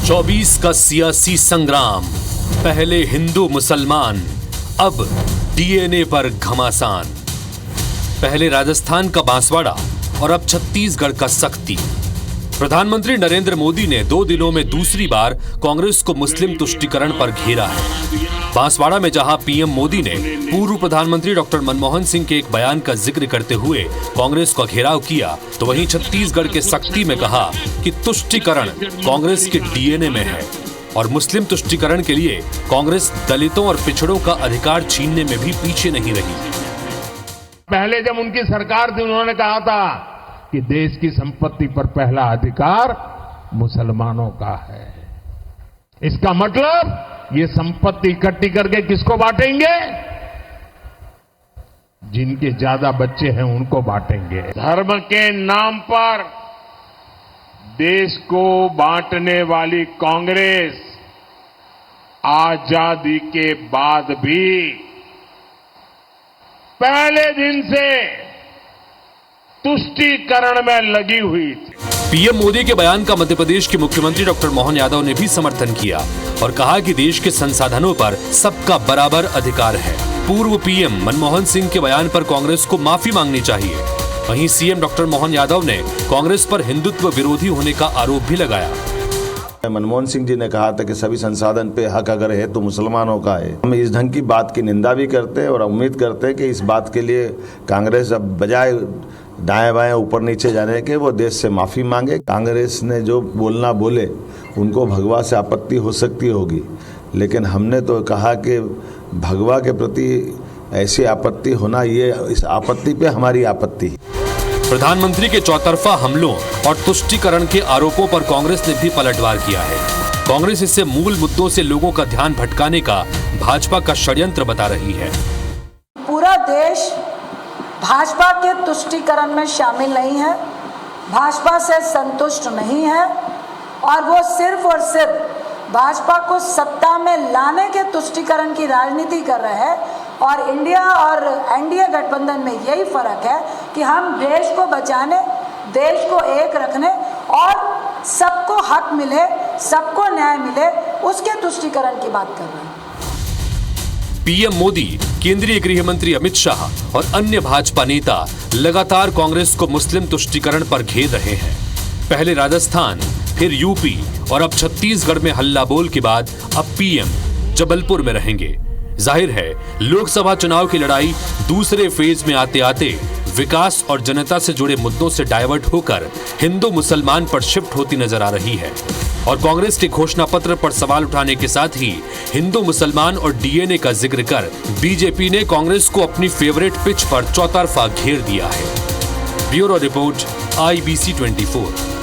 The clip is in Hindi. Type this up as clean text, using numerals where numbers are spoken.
24 का सियासी संग्राम, पहले हिंदू मुसलमान, अब डीएनए पर घमासान। पहले राजस्थान का बांसवाड़ा और अब छत्तीसगढ़ का सख्ती। प्रधानमंत्री नरेंद्र मोदी ने 2 दिनों में दूसरी बार कांग्रेस को मुस्लिम तुष्टीकरण पर घेरा है। बांसवाड़ा में जहां पीएम मोदी ने पूर्व प्रधानमंत्री डॉक्टर मनमोहन सिंह के एक बयान का जिक्र करते हुए कांग्रेस का घेराव किया, तो वहीं छत्तीसगढ़ के सख्ती में कहा कि तुष्टीकरण कांग्रेस के डीएनए में है और मुस्लिम तुष्टीकरण के लिए कांग्रेस दलितों और पिछड़ों का अधिकार छीनने में भी पीछे नहीं रही। पहले जब उनकी सरकार थी, उन्होंने कहा था कि देश की संपत्ति पर पहला अधिकार मुसलमानों का है। इसका मतलब ये संपत्ति इकट्ठी करके किसको बांटेंगे? जिनके ज्यादा बच्चे हैं उनको बांटेंगे। धर्म के नाम पर देश को बांटने वाली कांग्रेस आजादी के बाद भी पहले दिन से तुष्टीकरण में लगी हुई थी। पीएम मोदी के बयान का मध्य प्रदेश के मुख्यमंत्री डॉक्टर मोहन यादव ने भी समर्थन किया और कहा कि देश के संसाधनों पर सबका बराबर अधिकार है। पूर्व पीएम मनमोहन सिंह के बयान पर कांग्रेस को माफी मांगनी चाहिए। वहीं सीएम डॉक्टर मोहन यादव ने कांग्रेस पर हिंदुत्व विरोधी होने का आरोप भी लगाया। मनमोहन सिंह जी ने कहा था कि सभी संसाधन पे हक अगर है तो मुसलमानों का है। हम इस ढंग की बात की निंदा भी करते हैं और उम्मीद करते हैं कि इस बात के लिए कांग्रेस अब बजाय दाएं बाएं ऊपर नीचे जाने के वो देश से माफी मांगे। कांग्रेस ने जो बोलना बोले उनको भगवा से आपत्ति हो सकती होगी, लेकिन हमने तो कहा कि भगवा के प्रति ऐसी आपत्ति होना, ये इस आपत्ति पे हमारी आपत्ति है। प्रधानमंत्री के चौतरफा हमलों और तुष्टीकरण के आरोपों पर कांग्रेस ने भी पलटवार किया है। कांग्रेस इसे मूल मुद्दों से लोगों का ध्यान भटकाने का भाजपा का षड्यंत्र बता रही है। पूरा देश भाजपा के तुष्टीकरण में शामिल नहीं है, भाजपा से संतुष्ट नहीं है और वो सिर्फ और सिर्फ भाजपा को सत्ता में लाने के तुष्टीकरण की राजनीति कर रहे हैं। और इंडिया और एनडीए गठबंधन में यही फर्क है कि हम देश को बचाने, देश को एक रखने और सबको हक मिले, सबको न्याय मिले, उसके तुष्टीकरण की बात कर रहे हैं। पीएम मोदी, केंद्रीय गृह मंत्री अमित शाह और अन्य भाजपा नेता लगातार कांग्रेस को मुस्लिम तुष्टीकरण पर घेर रहे हैं। पहले राजस्थान, फिर यूपी और अब छत्तीसगढ़ में हल्ला बोल के बाद अब पीएम जबलपुर में रहेंगे। जाहिर है लोकसभा चुनाव की लड़ाई दूसरे फेज में आते आते विकास और जनता से जुड़े मुद्दों से डाइवर्ट होकर हिंदू मुसलमान पर शिफ्ट होती नजर आ रही है। और कांग्रेस के घोषणा पत्र पर सवाल उठाने के साथ ही हिंदू मुसलमान और डीएनए का जिक्र कर बीजेपी ने कांग्रेस को अपनी फेवरेट पिच पर चौतरफा घेर दिया है। Bureau report, IBC 24।